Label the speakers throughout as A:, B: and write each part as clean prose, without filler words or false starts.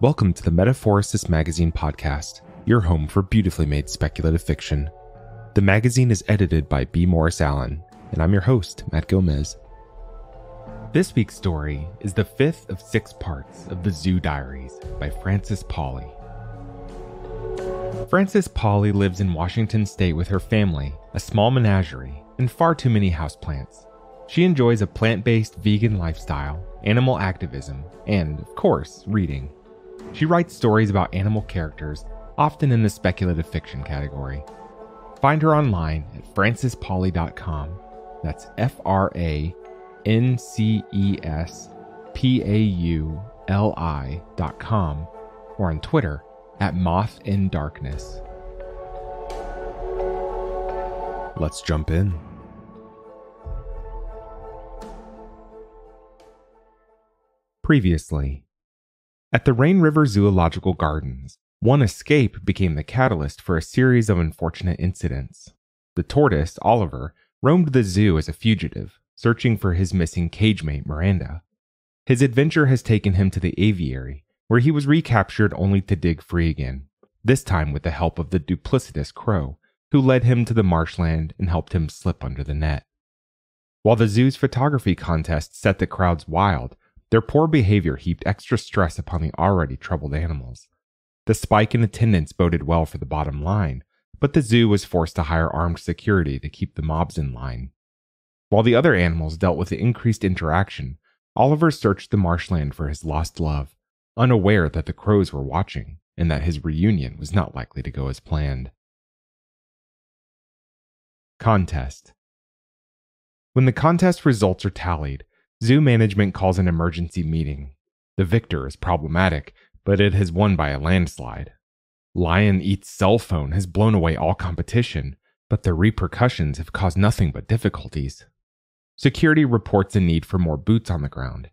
A: Welcome to the Metaphorosis magazine podcast, your home for beautifully made speculative fiction. The magazine is edited by B. Morris Allen, and I'm your host, Matt Gomez. This week's story is the fifth of 6 parts of the Zoo Diaries by Pauli. Pauli lives in Washington State with her family, a small menagerie, and far too many houseplants. She enjoys a plant-based vegan lifestyle, animal activism, and, of course, reading. She writes stories about animal characters, often in the speculative fiction category. Find her online at francespauli.com. That's FrancesPauli.com, or on Twitter at MothInDarkness. Let's jump in. Previously. At the Rainriver Zoological Gardens, one escape became the catalyst for a series of unfortunate incidents. The tortoise, Oliver, roamed the zoo as a fugitive, searching for his missing cage mate, Miranda. His adventure has taken him to the aviary, where he was recaptured only to dig free again, this time with the help of the duplicitous crow, who led him to the marshland and helped him slip under the net. While the zoo's photography contest set the crowds wild, their poor behavior heaped extra stress upon the already troubled animals. The spike in attendance boded well for the bottom line, but the zoo was forced to hire armed security to keep the mobs in line. While the other animals dealt with the increased interaction, Oliver searched the marshland for his lost love, unaware that the crows were watching and that his reunion was not likely to go as planned. Contest. When the contest results are tallied, zoo management calls an emergency meeting. The victor is problematic, but it has won by a landslide. Lion Eats cell phone has blown away all competition, but the repercussions have caused nothing but difficulties. Security reports a need for more boots on the ground.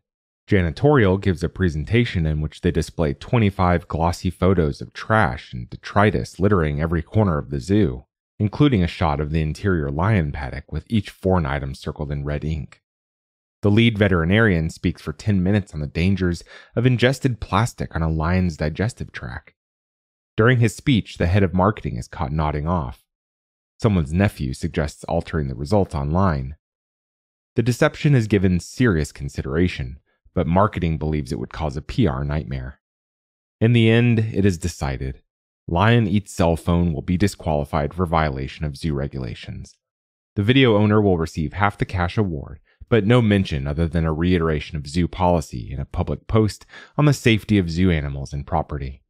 A: Janitorial gives a presentation in which they display 25 glossy photos of trash and detritus littering every corner of the zoo, including a shot of the interior lion paddock with each foreign item circled in red ink. The lead veterinarian speaks for 10 minutes on the dangers of ingested plastic on a lion's digestive tract. During his speech, the head of marketing is caught nodding off. Someone's nephew suggests altering the results online. The deception is given serious consideration, but marketing believes it would cause a PR nightmare. In the end, it is decided. Lion Eats cell phone will be disqualified for violation of zoo regulations. The video owner will receive half the cash award, but no mention other than a reiteration of zoo policy in a public post on the safety of zoo animals and property.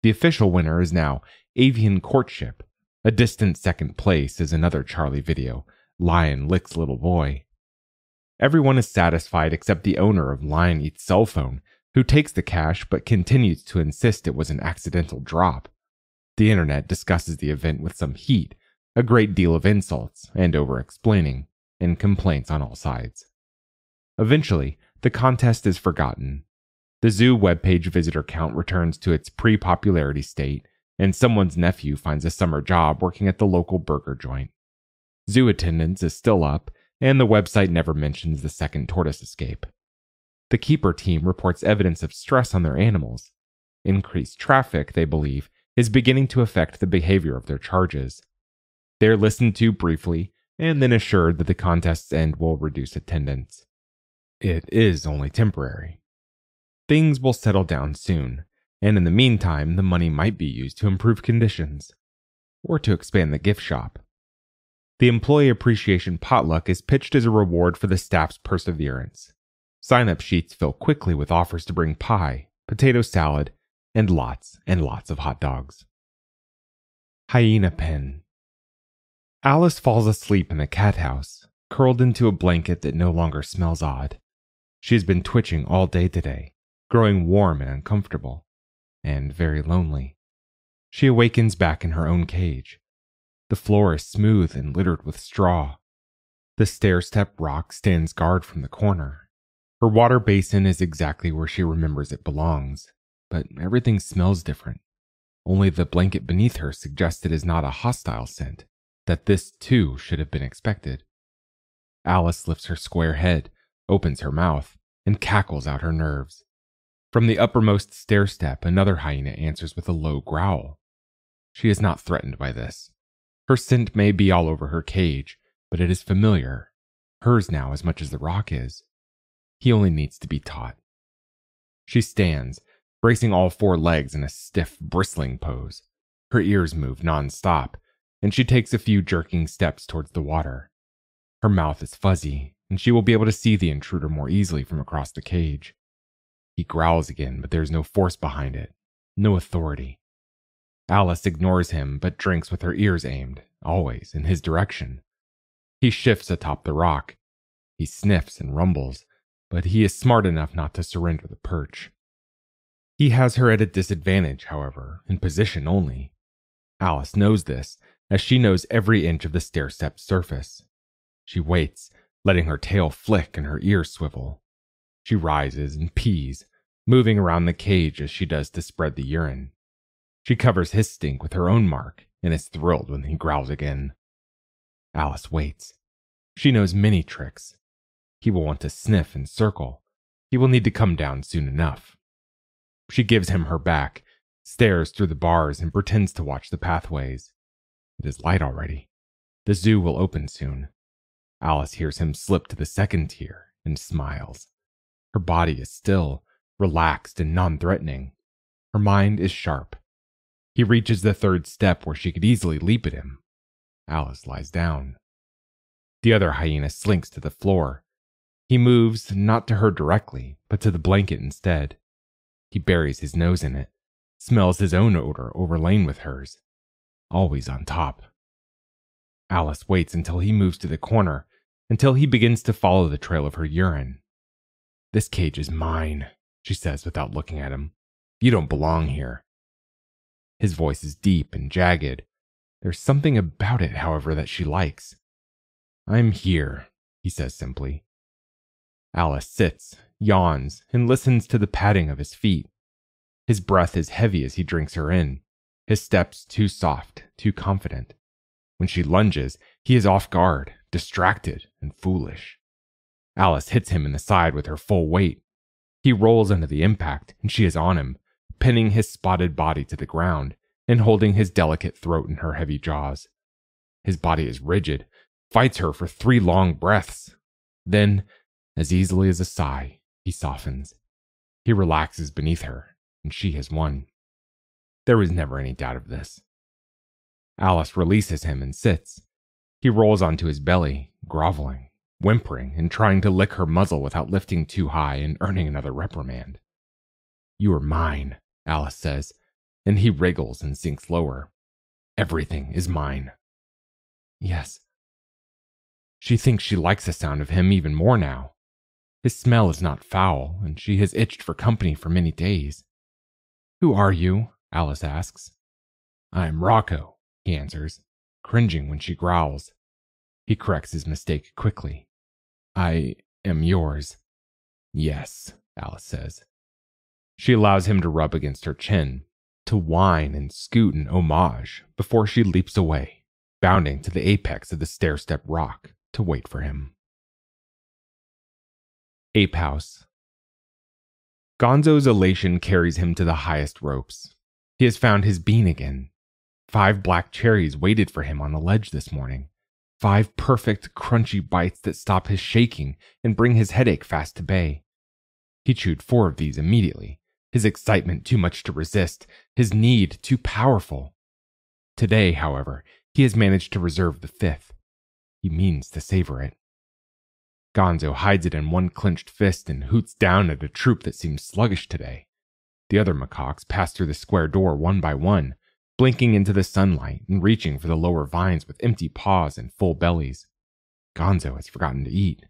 A: The official winner is now Avian Courtship. A distant second place is another Charlie video, Lion Licks Little Boy. Everyone is satisfied except the owner of Lion Eats cell phone, who takes the cash but continues to insist it was an accidental drop. The internet discusses the event with some heat, a great deal of insults and over-explaining, and complaints on all sides. Eventually, the contest is forgotten. The zoo webpage visitor count returns to its pre-popularity state, and someone's nephew finds a summer job working at the local burger joint. Zoo attendance is still up, and the website never mentions the second tortoise escape. The keeper team reports evidence of stress on their animals. Increased traffic, they believe, is beginning to affect the behavior of their charges. They're listened to briefly, and then assured that the contest's end will reduce attendance. It is only temporary. Things will settle down soon, and in the meantime, the money might be used to improve conditions, or to expand the gift shop. The employee appreciation potluck is pitched as a reward for the staff's perseverance. Sign-up sheets fill quickly with offers to bring pie, potato salad, and lots of hot dogs. Hyena pen. Alice falls asleep in the cat house, curled into a blanket that no longer smells odd. She has been twitching all day today, growing warm and uncomfortable, and very lonely. She awakens back in her own cage. The floor is smooth and littered with straw. The stair-step rock stands guard from the corner. Her water basin is exactly where she remembers it belongs, but everything smells different. Only the blanket beneath her suggests it is not a hostile scent, that this too should have been expected. Alice lifts her square head, opens her mouth, and cackles out her nerves. From the uppermost stair step, another hyena answers with a low growl. She is not threatened by this. Her scent may be all over her cage, but it is familiar, hers now as much as the rock is. He only needs to be taught. She stands, bracing all four legs in a stiff, bristling pose. Her ears move non-stop, and she takes a few jerking steps towards the water. Her mouth is fuzzy, and she will be able to see the intruder more easily from across the cage. He growls again, but there's no force behind it, no authority. Alice ignores him, but drinks with her ears aimed, always in his direction. He shifts atop the rock. He sniffs and rumbles, but he is smart enough not to surrender the perch. He has her at a disadvantage, however, in position only. Alice knows this, as she knows every inch of the stair-step surface. She waits, letting her tail flick and her ears swivel. She rises and pees, moving around the cage as she does to spread the urine. She covers his stink with her own mark and is thrilled when he growls again. Alice waits. She knows many tricks. He will want to sniff and circle. He will need to come down soon enough. She gives him her back, stares through the bars, and pretends to watch the pathways. It is light already. The zoo will open soon. Alice hears him slip to the second tier and smiles. Her body is still, relaxed, and non-threatening. Her mind is sharp. He reaches the third step where she could easily leap at him. Alice lies down. The other hyena slinks to the floor. He moves not to her directly, but to the blanket instead. He buries his nose in it, smells his own odor overlain with hers. Always on top. Alice waits until he moves to the corner, until he begins to follow the trail of her urine. "This cage is mine," she says without looking at him. "You don't belong here." His voice is deep and jagged. There's something about it, however, that she likes. "I'm here," he says simply. Alice sits, yawns, and listens to the padding of his feet. His breath is heavy as he drinks her in, his steps too soft, too confident. When she lunges, he is off guard, distracted, and foolish. Alice hits him in the side with her full weight. He rolls under the impact, and she is on him, pinning his spotted body to the ground and holding his delicate throat in her heavy jaws. His body is rigid, fights her for 3 long breaths. Then, as easily as a sigh, he softens. He relaxes beneath her, and she has won. There was never any doubt of this. Alice releases him and sits. He rolls onto his belly, groveling, whimpering, and trying to lick her muzzle without lifting too high and earning another reprimand. "You are mine," Alice says, and he wriggles and sinks lower. "Everything is mine." "Yes." She thinks she likes the sound of him even more now. His smell is not foul, and she has itched for company for many days. "Who are you?" Alice asks. "I'm Rocco," he answers, cringing when she growls. He corrects his mistake quickly. "I am yours." "Yes," Alice says. She allows him to rub against her chin, to whine and scoot in homage before she leaps away, bounding to the apex of the stair-step rock to wait for him. Ape House. Gonzo's elation carries him to the highest ropes. He has found his bean again. 5 black cherries waited for him on the ledge this morning. 5 perfect, crunchy bites that stop his shaking and bring his headache fast to bay. He chewed 4 of these immediately, his excitement too much to resist, his need too powerful. Today, however, he has managed to reserve the 5th. He means to savor it. Gonzo hides it in one clenched fist and hoots down at a troop that seems sluggish today. The other macaques pass through the square door one by one, blinking into the sunlight and reaching for the lower vines with empty paws and full bellies. Gonzo has forgotten to eat.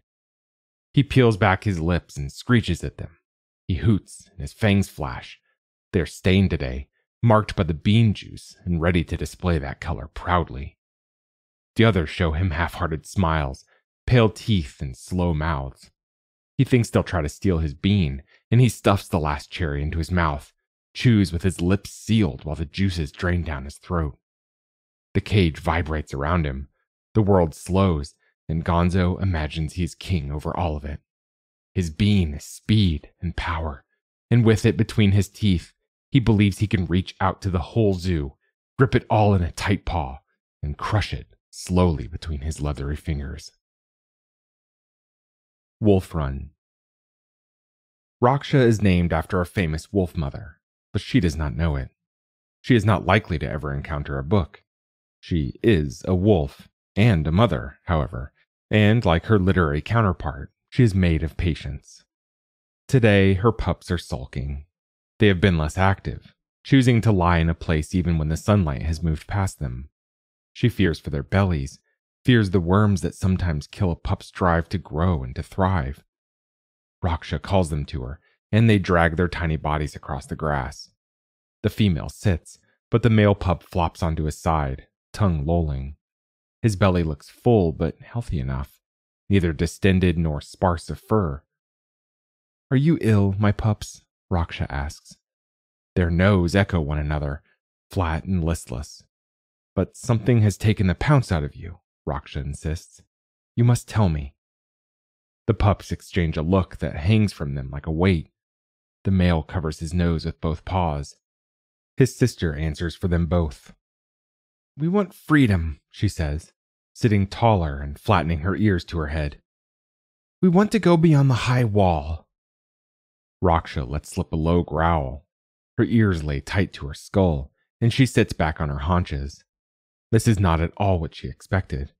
A: He peels back his lips and screeches at them. He hoots and his fangs flash. They are stained today, marked by the bean juice and ready to display that color proudly. The others show him half-hearted smiles, pale teeth, and slow mouths. He thinks they'll try to steal his bean, and he stuffs the last cherry into his mouth, chews with his lips sealed while the juices drain down his throat. The cage vibrates around him. The world slows, and Gonzo imagines he is king over all of it. His bean is speed and power, and with it between his teeth, he believes he can reach out to the whole zoo, grip it all in a tight paw, and crush it slowly between his leathery fingers. Wolf Run. Raksha is named after a famous wolf mother, but she does not know it. She is not likely to ever encounter a book. She is a wolf and a mother, however, and like her literary counterpart, she is made of patience. Today, her pups are sulking. They have been less active, choosing to lie in a place even when the sunlight has moved past them. She fears for their bellies, fears the worms that sometimes kill a pup's drive to grow and to thrive. Raksha calls them to her, and they drag their tiny bodies across the grass. The female sits, but the male pup flops onto his side, tongue lolling. His belly looks full but healthy enough, neither distended nor sparse of fur. "Are you ill, my pups?" Raksha asks. Their noes echo one another, flat and listless. "But something has taken the pounce out of you," Raksha insists. "You must tell me." The pups exchange a look that hangs from them like a weight. The male covers his nose with both paws. His sister answers for them both. "We want freedom," she says, sitting taller and flattening her ears to her head. "We want to go beyond the high wall." Raksha lets slip a low growl. Her ears lay tight to her skull, and she sits back on her haunches. This is not at all what she expected.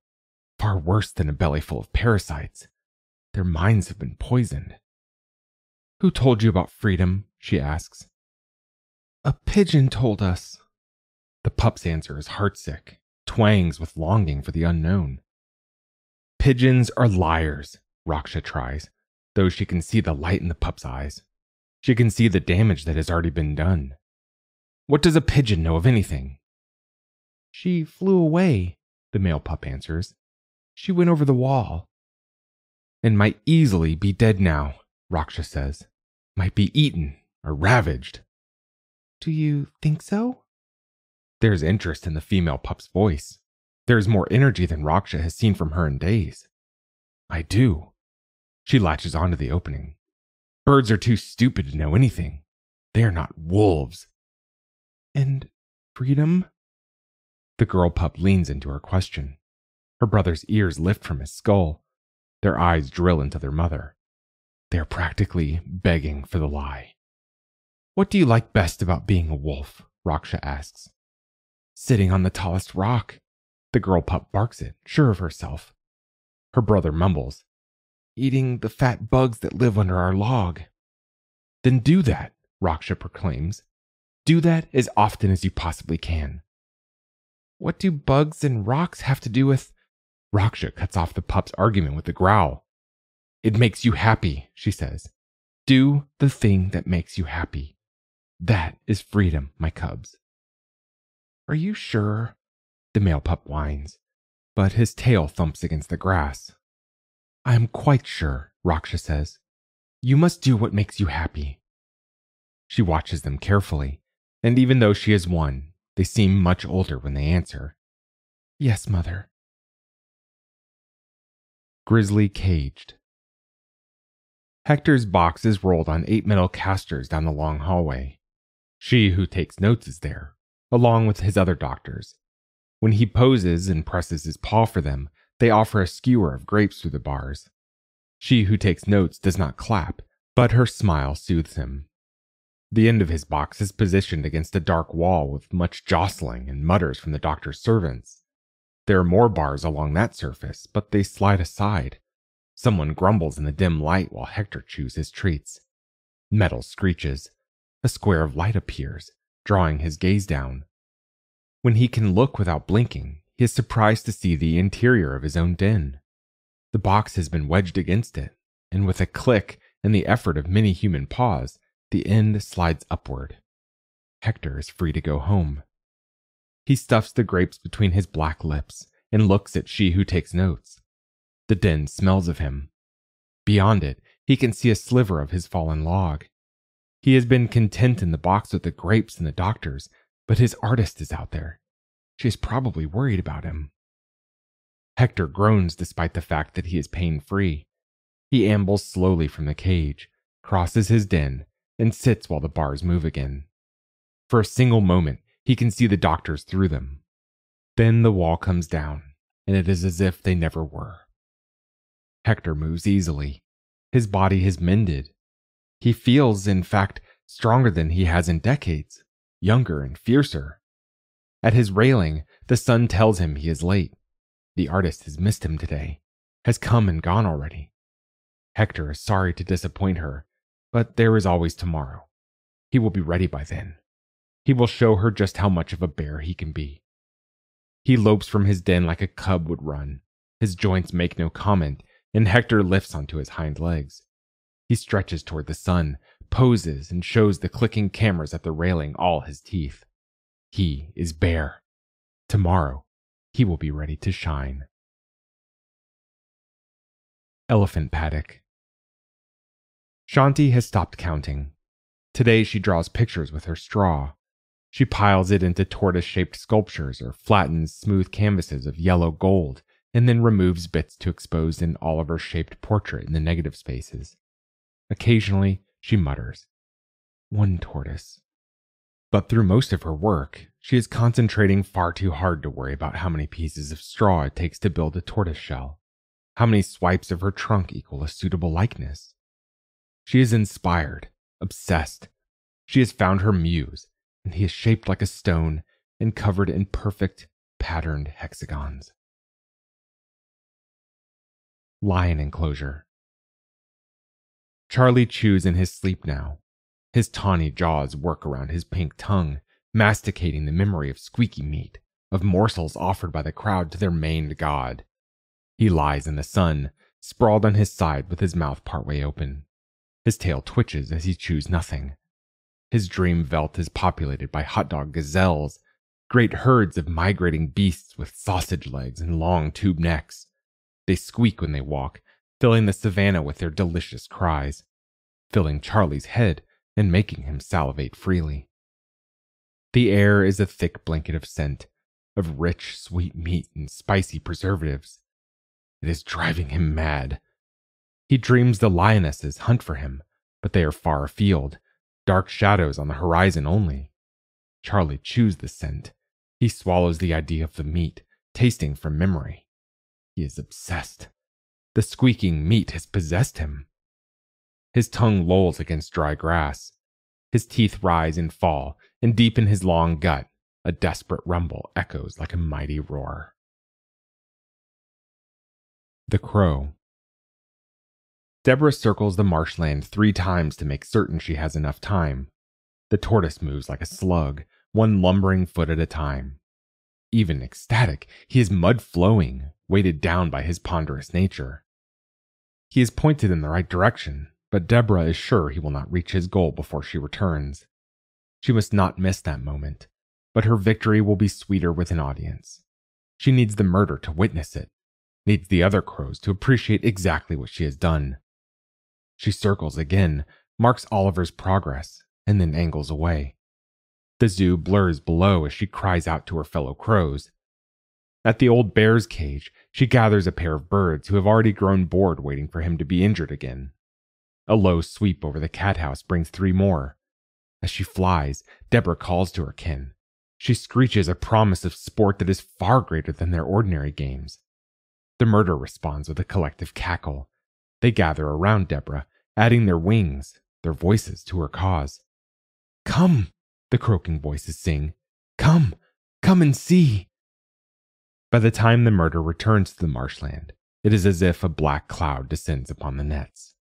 A: Far worse than a belly full of parasites. Their minds have been poisoned. "Who told you about freedom?" she asks. "A pigeon told us." The pup's answer is heartsick, twangs with longing for the unknown. "Pigeons are liars," Raksha tries, though she can see the light in the pup's eyes. She can see the damage that has already been done. "What does a pigeon know of anything?" "She flew away," the male pup answers. "She went over the wall." "And might easily be dead now," Raksha says. "Might be eaten or ravaged." "Do you think so?" There's interest in the female pup's voice. There is more energy than Raksha has seen from her in days. "I do." She latches onto the opening. "Birds are too stupid to know anything. They are not wolves." "And freedom?" The girl pup leans into her question. Her brother's ears lift from his skull. Their eyes drill into their mother. They are practically begging for the lie. "What do you like best about being a wolf?" Raksha asks. "Sitting on the tallest rock." The girl pup barks it, sure of herself. Her brother mumbles, "Eating the fat bugs that live under our log." "Then do that," Raksha proclaims. "Do that as often as you possibly can." "What do bugs and rocks have to do with—" Raksha cuts off the pup's argument with a growl. "It makes you happy," she says. "Do the thing that makes you happy. That is freedom, my cubs." "Are you sure?" The male pup whines, but his tail thumps against the grass. "I am quite sure," Raksha says. "You must do what makes you happy." She watches them carefully, and even though she is one, they seem much older when they answer. "Yes, mother." Grizzly caged. Hector's box is rolled on 8 metal casters down the long hallway. She who takes notes is there, along with his other doctors. When he poses and presses his paw for them, they offer a skewer of grapes through the bars. She who takes notes does not clap, but her smile soothes him. The end of his box is positioned against a dark wall with much jostling and mutters from the doctor's servants. There are more bars along that surface, but they slide aside. Someone grumbles in the dim light while Hector chews his treats. Metal screeches. A square of light appears, drawing his gaze down. When he can look without blinking, he is surprised to see the interior of his own den. The box has been wedged against it, and with a click and the effort of many human paws, the end slides upward. Hector is free to go home. He stuffs the grapes between his black lips and looks at she who takes notes. The den smells of him. Beyond it, he can see a sliver of his fallen log. He has been content in the box with the grapes and the doctors, but his artist is out there. She is probably worried about him. Hector groans despite the fact that he is pain-free. He ambles slowly from the cage, crosses his den, and sits while the bars move again. For a single moment, he can see the doctors through them. Then the wall comes down, and it is as if they never were. Hector moves easily. His body has mended. He feels, in fact, stronger than he has in decades, younger and fiercer. At his railing, the sun tells him he is late. The artist has missed him today, has come and gone already. Hector is sorry to disappoint her, but there is always tomorrow. He will be ready by then. He will show her just how much of a bear he can be. He lopes from his den like a cub would run. His joints make no comment, and Hector lifts onto his hind legs. He stretches toward the sun, poses, and shows the clicking cameras at the railing all his teeth. He is Bear. Tomorrow, he will be ready to shine. Elephant Paddock. Shanti has stopped counting. Today she draws pictures with her straw. She piles it into tortoise-shaped sculptures or flattens smooth canvases of yellow gold, and then removes bits to expose an Oliver-shaped portrait in the negative spaces. Occasionally, she mutters, "One tortoise." But through most of her work, she is concentrating far too hard to worry about how many pieces of straw it takes to build a tortoise shell, how many swipes of her trunk equal a suitable likeness. She is inspired, obsessed. She has found her muse, and he is shaped like a stone and covered in perfect, patterned hexagons. Lion enclosure. Charlie chews in his sleep now. His tawny jaws work around his pink tongue, masticating the memory of squeaky meat, of morsels offered by the crowd to their maned god. He lies in the sun, sprawled on his side with his mouth partway open. His tail twitches as he chews nothing. His dream veldt is populated by hot dog gazelles, great herds of migrating beasts with sausage legs and long tube necks. They squeak when they walk, filling the savannah with their delicious cries, filling Charlie's head and making him salivate freely. The air is a thick blanket of scent, of rich, sweet meat and spicy preservatives. It is driving him mad. He dreams the lionesses hunt for him, but they are far afield, dark shadows on the horizon only. Charlie chews the scent. He swallows the idea of the meat, tasting from memory. He is obsessed. The squeaking meat has possessed him. His tongue lolls against dry grass. His teeth rise and fall, and deep in his long gut, a desperate rumble echoes like a mighty roar. The Crow. Deborah circles the marshland 3 times to make certain she has enough time. The tortoise moves like a slug, one lumbering foot at a time. Even ecstatic, he is mud-flowing, weighted down by his ponderous nature. He is pointed in the right direction, but Deborah is sure he will not reach his goal before she returns. She must not miss that moment, but her victory will be sweeter with an audience. She needs the murder to witness it, needs the other crows to appreciate exactly what she has done. She circles again, marks Oliver's progress, and then angles away. The zoo blurs below as she cries out to her fellow crows. At the old bear's cage, she gathers a pair of birds who have already grown bored waiting for him to be injured again. A low sweep over the cat house brings 3 more. As she flies, Deborah calls to her kin. She screeches a promise of sport that is far greater than their ordinary games. The murder responds with a collective cackle. They gather around Deborah, adding their wings, their voices to her cause. "Come," the croaking voices sing. "Come, come and see." By the time the murder returns to the marshland, it is as if a black cloud descends upon the nets.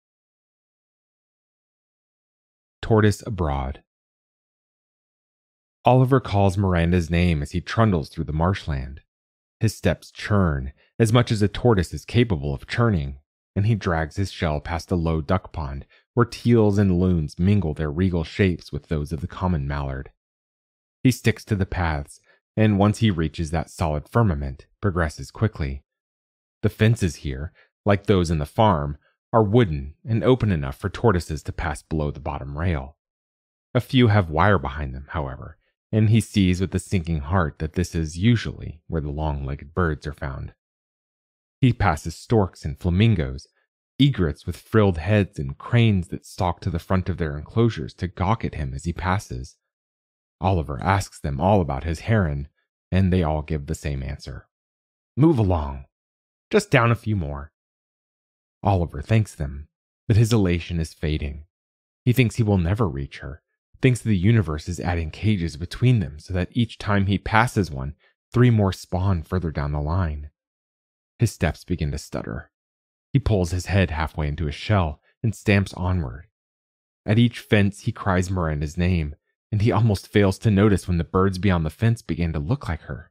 A: Tortoise abroad. Oliver calls Miranda's name as he trundles through the marshland. His steps churn, as much as a tortoise is capable of churning, and he drags his shell past a low duck pond where teals and loons mingle their regal shapes with those of the common mallard. He sticks to the paths, and once he reaches that solid firmament, progresses quickly. The fences here, like those in the farm, are wooden and open enough for tortoises to pass below the bottom rail. A few have wire behind them, however, and he sees with a sinking heart that this is usually where the long-legged birds are found. He passes storks and flamingos, egrets with frilled heads and cranes that stalk to the front of their enclosures to gawk at him as he passes. Oliver asks them all about his heron, and they all give the same answer. Move along. Just down a few more. Oliver thanks them, but his elation is fading. He thinks he will never reach her, thinks the universe is adding cages between them so that each time he passes one, 3 more spawn further down the line. His steps begin to stutter. He pulls his head halfway into his shell and stamps onward. At each fence he cries Miranda's name, and he almost fails to notice when the birds beyond the fence begin to look like her.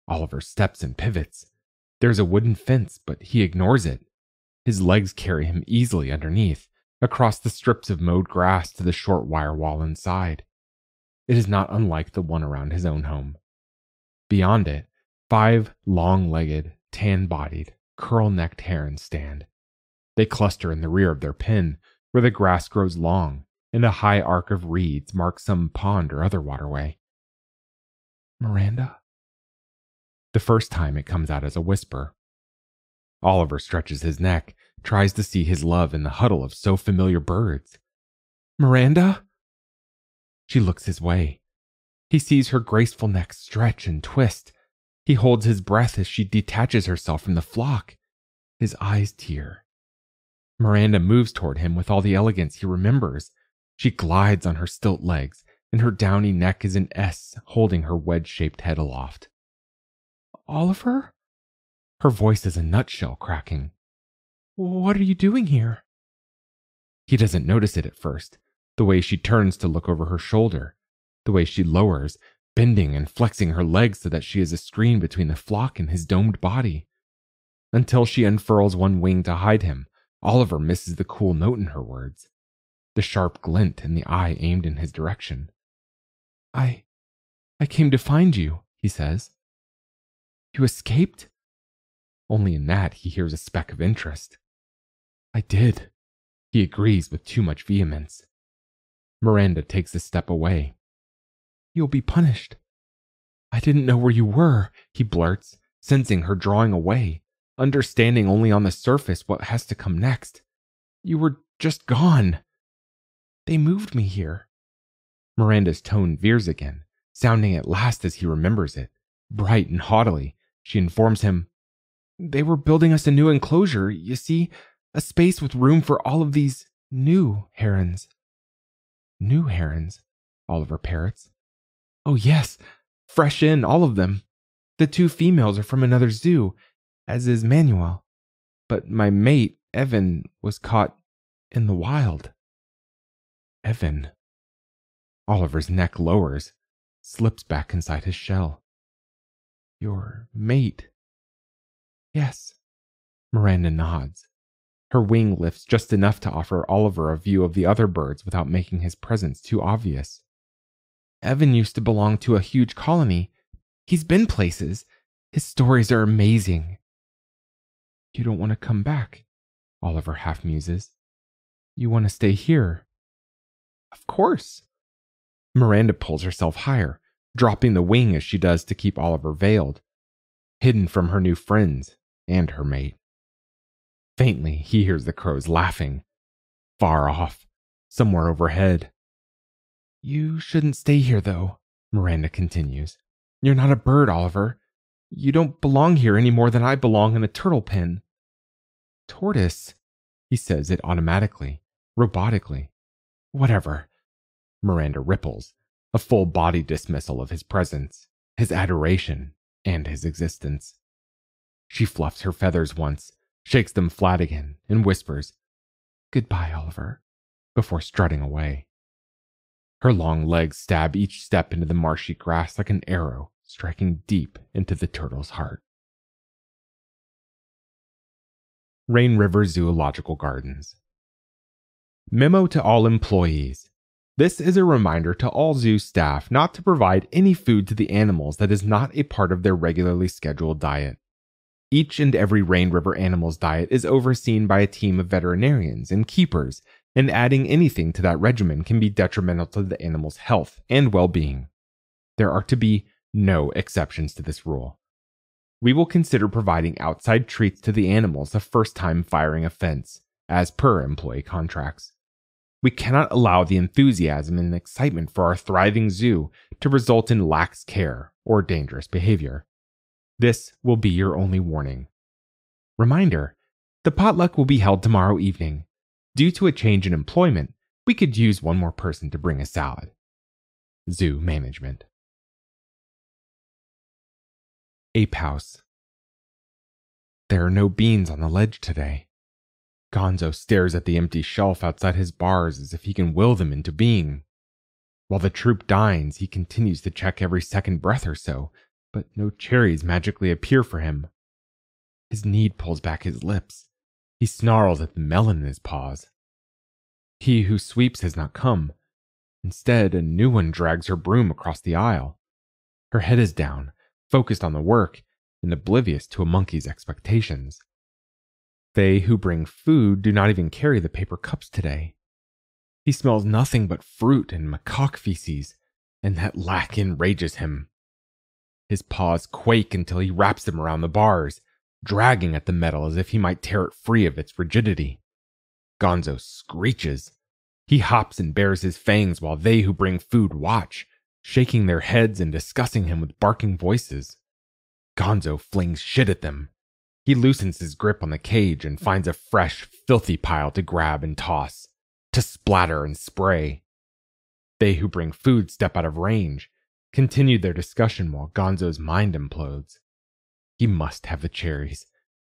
A: Oliver steps and pivots. There's a wooden fence, but he ignores it. His legs carry him easily underneath, across the strips of mowed grass to the short wire wall inside. It is not unlike the one around his own home. Beyond it, 5 long-legged, tan-bodied, curl-necked herons stand. They cluster in the rear of their pen, where the grass grows long, and a high arc of reeds marks some pond or other waterway. Miranda? The first time it comes out as a whisper. Oliver stretches his neck, tries to see his love in the huddle of so familiar birds. Miranda? She looks his way. He sees her graceful neck stretch and twist. He holds his breath as she detaches herself from the flock. His eyes tear. Miranda moves toward him with all the elegance he remembers. She glides on her stilt legs, and her downy neck is an S, holding her wedge-shaped head aloft. Oliver? Her voice is a nutshell cracking. What are you doing here? He doesn't notice it at first, the way she turns to look over her shoulder, the way she lowers, bending and flexing her legs so that she is a screen between the flock and his domed body. Until she unfurls one wing to hide him, Oliver misses the cool note in her words, the sharp glint in the eye aimed in his direction. I came to find you, he says. You escaped? Only in that he hears a speck of interest. I did, he agrees with too much vehemence. Miranda takes a step away. You'll be punished. I didn't know where you were, he blurts, sensing her drawing away, understanding only on the surface what has to come next. You were just gone. They moved me here. Miranda's tone veers again, sounding at last as he remembers it. Bright and haughtily, she informs him, They were building us a new enclosure, you see, a space with room for all of these new herons. New herons, Oliver parrots. Oh yes, fresh in, all of them. The 2 females are from another zoo, as is Manuel. But my mate, Evan, was caught in the wild. Evan. Oliver's neck lowers, slips back inside his shell. Your mate? Yes. Miranda nods. Her wing lifts just enough to offer Oliver a view of the other birds without making his presence too obvious. Evan used to belong to a huge colony. He's been places. His stories are amazing. You don't want to come back, Oliver half muses. You want to stay here? Of course. Miranda pulls herself higher, dropping the wing as she does to keep Oliver veiled, hidden from her new friends and her mate. Faintly, he hears the crows laughing. Far off, somewhere overhead. You shouldn't stay here, though, Miranda continues. You're not a bird, Oliver. You don't belong here any more than I belong in a turtle pen. Tortoise, he says it automatically, robotically. Whatever. Miranda ripples, a full body dismissal of his presence, his adoration, and his existence. She fluffs her feathers once, shakes them flat again, and whispers, Goodbye, Oliver, before strutting away. Her long legs stab each step into the marshy grass like an arrow, striking deep into the turtle's heart. Rainriver Zoological Gardens. Memo to all employees. This is a reminder to all zoo staff not to provide any food to the animals that is not a part of their regularly scheduled diet. Each and every Rainriver animal's diet is overseen by a team of veterinarians and keepers, and adding anything to that regimen can be detrimental to the animal's health and well-being. There are to be no exceptions to this rule. we will consider providing outside treats to the animals the first time firing a fence, as per employee contracts. We cannot allow the enthusiasm and excitement for our thriving zoo to result in lax care or dangerous behavior. This will be your only warning. Reminder, the potluck will be held tomorrow evening. Due to a change in employment, we could use one more person to bring a salad. Zoo management. Ape House. There are no beans on the ledge today. Gonzo stares at the empty shelf outside his bars as if he can will them into being. While the troop dines, he continues to check every second breath or so, but no cherries magically appear for him. His need pulls back his lips. He snarls at the melon in his paws. He who sweeps has not come. Instead, a new one drags her broom across the aisle. Her head is down, focused on the work, and oblivious to a monkey's expectations. They who bring food do not even carry the paper cups today. He smells nothing but fruit and macaque feces, and that lack enrages him. His paws quake until he wraps them around the bars, dragging at the metal as if he might tear it free of its rigidity. Gonzo screeches. He hops and bares his fangs while they who bring food watch, shaking their heads and discussing him with barking voices. Gonzo flings shit at them. He loosens his grip on the cage and finds a fresh, filthy pile to grab and toss, to splatter and spray. They who bring food step out of range, continue their discussion while Gonzo's mind implodes. He must have the cherries.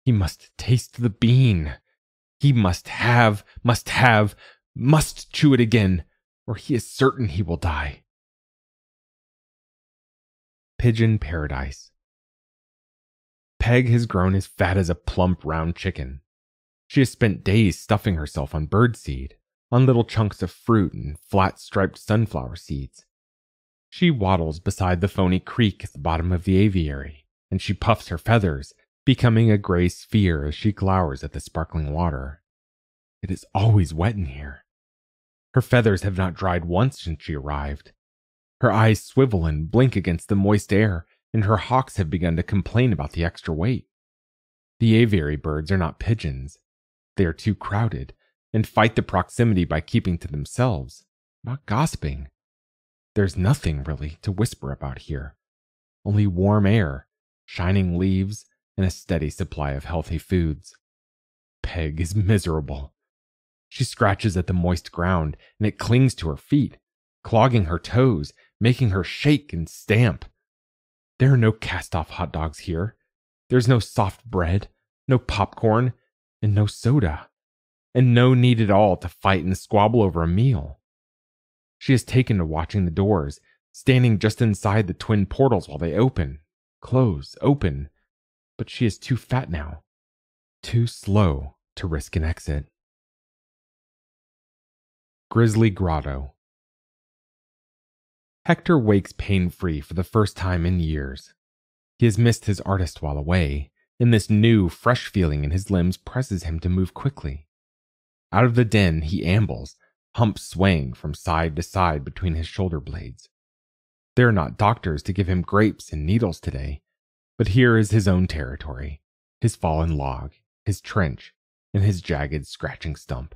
A: He must taste the bean. He must chew it again, or he is certain he will die. Pigeon Paradise. Peg has grown as fat as a plump round chicken. She has spent days stuffing herself on birdseed, on little chunks of fruit and flat striped sunflower seeds. She waddles beside the phony creek at the bottom of the aviary, and she puffs her feathers, becoming a gray sphere as she glowers at the sparkling water. It is always wet in here. Her feathers have not dried once since she arrived. Her eyes swivel and blink against the moist air, and her hawks have begun to complain about the extra weight. The aviary birds are not pigeons. They are too crowded, and fight the proximity by keeping to themselves, not gossiping. There's nothing, really, to whisper about here. Only warm air, shining leaves, and a steady supply of healthy foods. Peg is miserable. She scratches at the moist ground, and it clings to her feet, clogging her toes, making her shake and stamp. There are no cast-off hot dogs here. There's no soft bread, no popcorn, and no soda. And no need at all to fight and squabble over a meal. She has taken to watching the doors, standing just inside the twin portals while they open, close, open. But she is too fat now, too slow to risk an exit. Grizzly Grotto. Hector wakes pain-free for the first time in years. He has missed his artist while away, and this new, fresh feeling in his limbs presses him to move quickly. Out of the den he ambles, humps swaying from side to side between his shoulder blades. There are not doctors to give him grapes and needles today, but here is his own territory, his fallen log, his trench, and his jagged, scratching stump.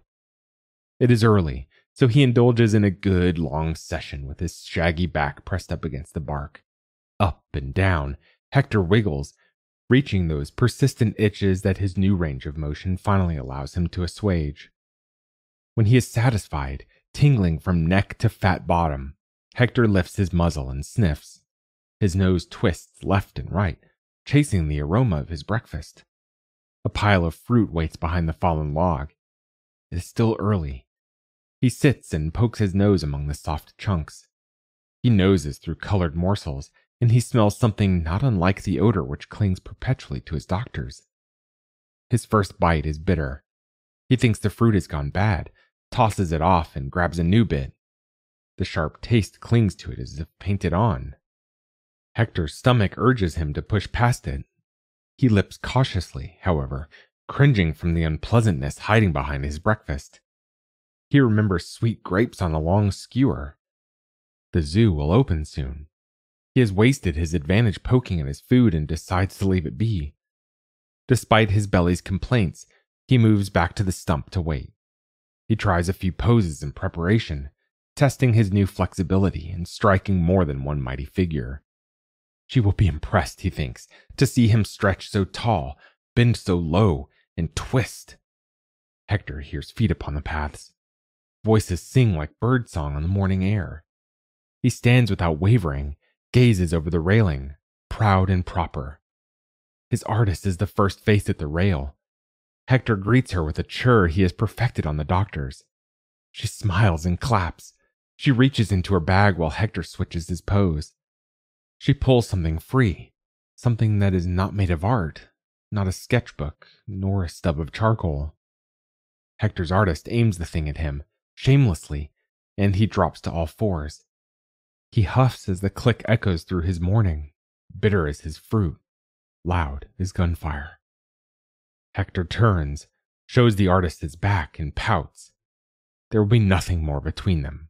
A: It is early, so he indulges in a good, long session with his shaggy back pressed up against the bark. Up and down, Hector wiggles, reaching those persistent itches that his new range of motion finally allows him to assuage. When he is satisfied, tingling from neck to fat bottom, Hector lifts his muzzle and sniffs. His nose twists left and right, chasing the aroma of his breakfast. A pile of fruit waits behind the fallen log. It is still early. He sits and pokes his nose among the soft chunks. He noses through colored morsels, and he smells something not unlike the odor which clings perpetually to his doctors. His first bite is bitter. He thinks the fruit has gone bad, tosses it off, and grabs a new bit. The sharp taste clings to it as if painted on. Hector's stomach urges him to push past it. He lips cautiously, however, cringing from the unpleasantness hiding behind his breakfast. He remembers sweet grapes on a long skewer. The zoo will open soon. He has wasted his advantage poking at his food and decides to leave it be. Despite his belly's complaints, he moves back to the stump to wait. He tries a few poses in preparation, testing his new flexibility and striking more than one mighty figure. She will be impressed, he thinks, to see him stretch so tall, bend so low, and twist. Hector hears feet upon the paths. Voices sing like birdsong on the morning air. He stands without wavering, gazes over the railing, proud and proper. His artist is the first face at the rail. Hector greets her with a chirr he has perfected on the doctors. She smiles and claps. She reaches into her bag while Hector switches his pose. She pulls something free, something that is not made of art, not a sketchbook, nor a stub of charcoal. Hector's artist aims the thing at him, shamelessly, and he drops to all fours. He huffs as the click echoes through his mourning, bitter as his fruit, loud as gunfire. Hector turns, shows the artist his back, and pouts. There will be nothing more between them.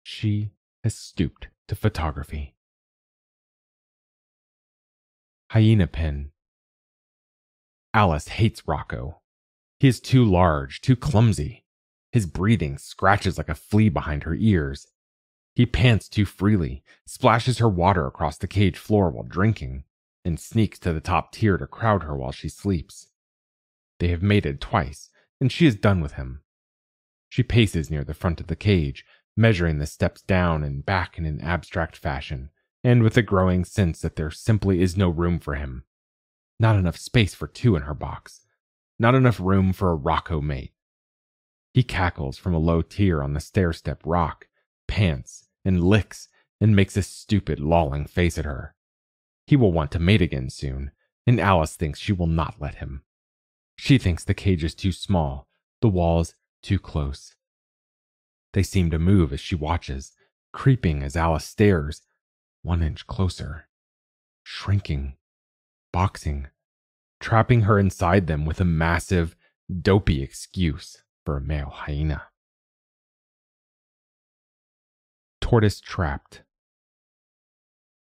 A: She has stooped to photography. Hyena Pen. Alice hates Rocco. He is too large, too clumsy. His breathing scratches like a flea behind her ears. He pants too freely, splashes her water across the cage floor while drinking, and sneaks to the top tier to crowd her while she sleeps. They have mated twice, and she is done with him. She paces near the front of the cage, measuring the steps down and back in an abstract fashion, and with a growing sense that there simply is no room for him. Not enough space for two in her box. Not enough room for a Rocco mate. He cackles from a low tier on the stair-step rock, pants, and licks, and makes a stupid, lolling face at her. He will want to mate again soon, and Alice thinks she will not let him. She thinks the cage is too small, the walls too close. They seem to move as she watches, creeping as Alice stares, 1 inch closer, shrinking, boxing, trapping her inside them with a massive, dopey excuse for a male hyena. Tortoise trapped.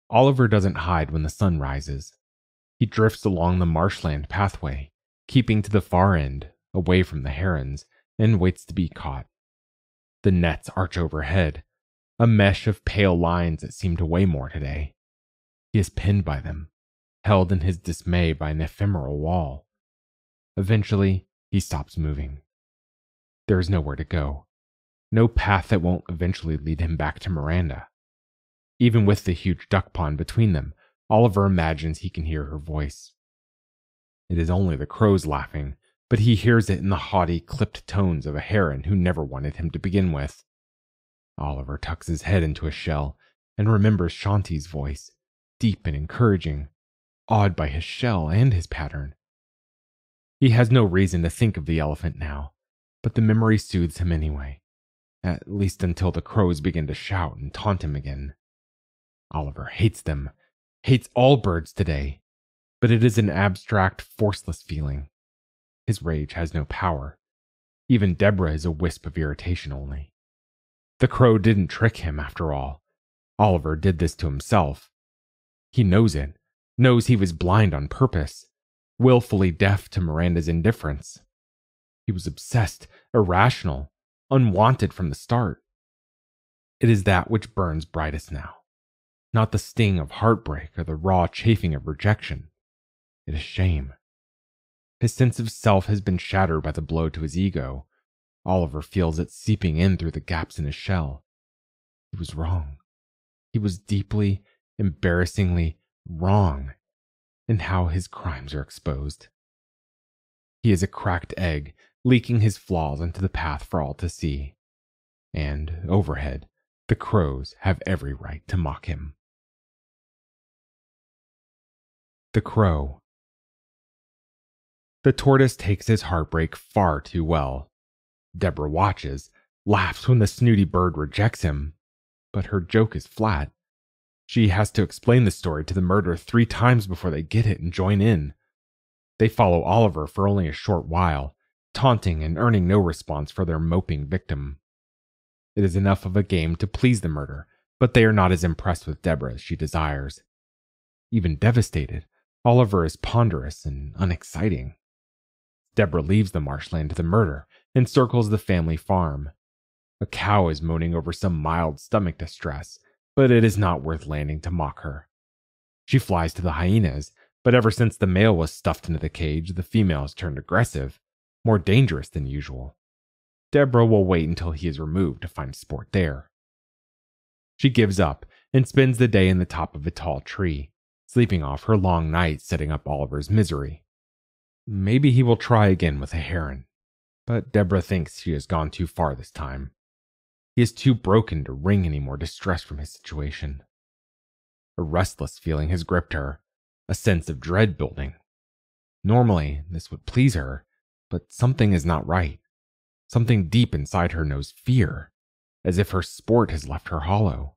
A: Oliver doesn't hide when the sun rises. He drifts along the marshland pathway, keeping to the far end, away from the herons, and waits to be caught. The nets arch overhead, a mesh of pale lines that seem to weigh more today. He is pinned by them, held in his dismay by an ephemeral wall. Eventually, he stops moving. There is nowhere to go, no path that won't eventually lead him back to Miranda. Even with the huge duck pond between them, Oliver imagines he can hear her voice. It is only the crows laughing, but he hears it in the haughty, clipped tones of a heron who never wanted him to begin with. Oliver tucks his head into a shell and remembers Shanti's voice, deep and encouraging, awed by his shell and his pattern. He has no reason to think of the elephant now, but the memory soothes him anyway, at least until the crows begin to shout and taunt him again. Oliver hates them, hates all birds today, but it is an abstract, forceless feeling. His rage has no power. Even Deborah is a wisp of irritation only. The crow didn't trick him, after all. Oliver did this to himself. He knows it, knows he was blind on purpose, willfully deaf to Miranda's indifference. He was obsessed, irrational, unwanted from the start. It is that which burns brightest now, not the sting of heartbreak or the raw chafing of rejection. It is shame. His sense of self has been shattered by the blow to his ego. Oliver feels it seeping in through the gaps in his shell. He was wrong. He was deeply, embarrassingly wrong in how his crimes are exposed. He is a cracked egg, leaking his flaws into the path for all to see. And, overhead, the crows have every right to mock him. The Crow. The tortoise takes his heartbreak far too well. Deborah watches, laughs when the snooty bird rejects him, but her joke is flat. She has to explain the story to the murderer 3 times before they get it and join in. They follow Oliver for only a short while, taunting and earning no response for their moping victim. It is enough of a game to please the murderer, but they are not as impressed with Deborah as she desires. Even devastated, Oliver is ponderous and unexciting. Deborah leaves the marshland to the murder and circles the family farm. A cow is moaning over some mild stomach distress, but it is not worth landing to mock her. She flies to the hyenas, but ever since the male was stuffed into the cage, the female has turned aggressive, more dangerous than usual. Deborah will wait until he is removed to find sport there. She gives up and spends the day in the top of a tall tree, sleeping off her long nights setting up Oliver's misery. Maybe he will try again with a heron, but Deborah thinks she has gone too far this time. He is too broken to wring any more distress from his situation. A restless feeling has gripped her, a sense of dread building. Normally, this would please her, but something is not right. Something deep inside her knows fear, as if her sport has left her hollow.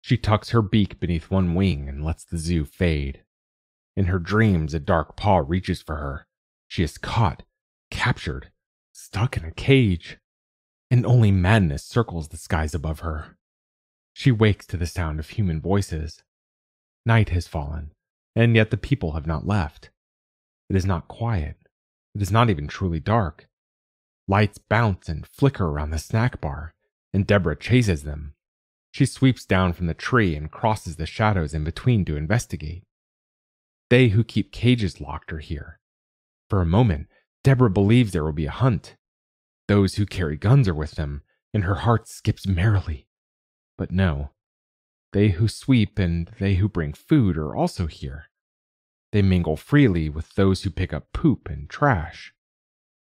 A: She tucks her beak beneath one wing and lets the zoo fade. In her dreams, a dark paw reaches for her. She is caught, captured, stuck in a cage, and only madness circles the skies above her. She wakes to the sound of human voices. Night has fallen, and yet the people have not left. It is not quiet. It is not even truly dark. Lights bounce and flicker around the snack bar, and Deborah chases them. She sweeps down from the tree and crosses the shadows in between to investigate. They who keep cages locked are here. For a moment, Deborah believes there will be a hunt. Those who carry guns are with them, and her heart skips merrily. But no. They who sweep and they who bring food are also here. They mingle freely with those who pick up poop and trash.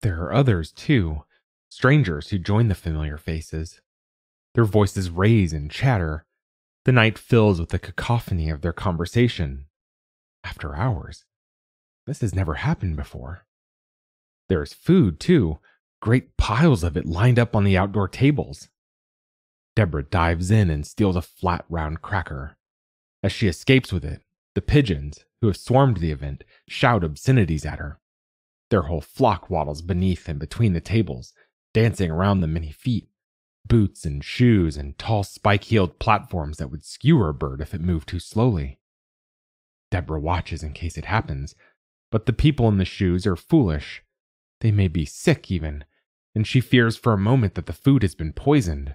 A: There are others, too, strangers who join the familiar faces. Their voices raise and chatter. The night fills with the cacophony of their conversation. After hours. This has never happened before. There is food, too, great piles of it lined up on the outdoor tables. Deborah dives in and steals a flat, round cracker. As she escapes with it, the pigeons, who have swarmed the event, shout obscenities at her. Their whole flock waddles beneath and between the tables, dancing around the many feet. Boots and shoes and tall spike-heeled platforms that would skewer a bird if it moved too slowly. Deborah watches in case it happens, but the people in the shoes are foolish. They may be sick even, and she fears for a moment that the food has been poisoned.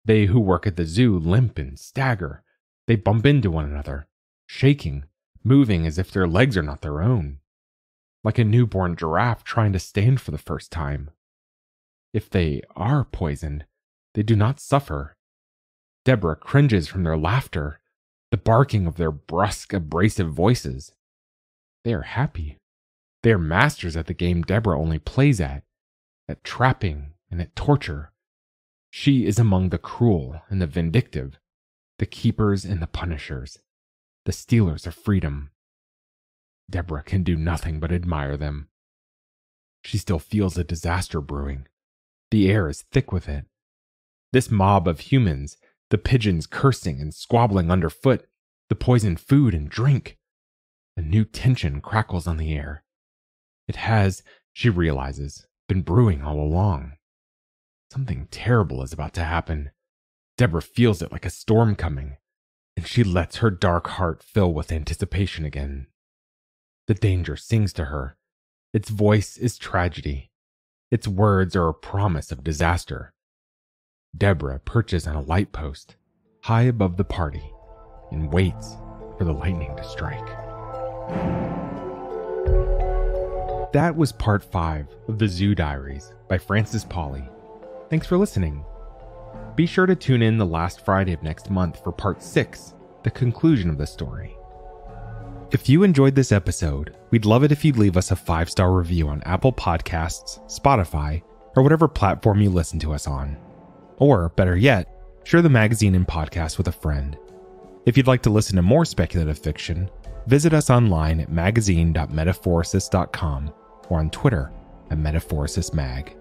A: They who work at the zoo limp and stagger. They bump into one another, shaking, moving as if their legs are not their own. Like a newborn giraffe trying to stand for the first time. If they are poisoned, they do not suffer. Deborah cringes from their laughter, the barking of their brusque, abrasive voices. They are happy. They are masters at the game Deborah only plays at trapping and at torture. She is among the cruel and the vindictive, the keepers and the punishers, the stealers of freedom. Deborah can do nothing but admire them. She still feels a disaster brewing. The air is thick with it. This mob of humans, the pigeons cursing and squabbling underfoot, the poisoned food and drink. A new tension crackles on the air. It has, she realizes, been brewing all along. Something terrible is about to happen. Deborah feels it like a storm coming, and she lets her dark heart fill with anticipation again. The danger sings to her. Its voice is tragedy. Its words are a promise of disaster. Deborah perches on a light post, high above the party, and waits for the lightning to strike. That was part 5 of The Zoo Diaries by Frances Pauli. Thanks for listening. Be sure to tune in the last Friday of next month for part 6, the conclusion of the story. If you enjoyed this episode, we'd love it if you'd leave us a 5-star review on Apple Podcasts, Spotify, or whatever platform you listen to us on. Or, better yet, share the magazine and podcast with a friend. If you'd like to listen to more speculative fiction, visit us online at magazine.metaphorosis.com or on Twitter at MetaphorosisMag.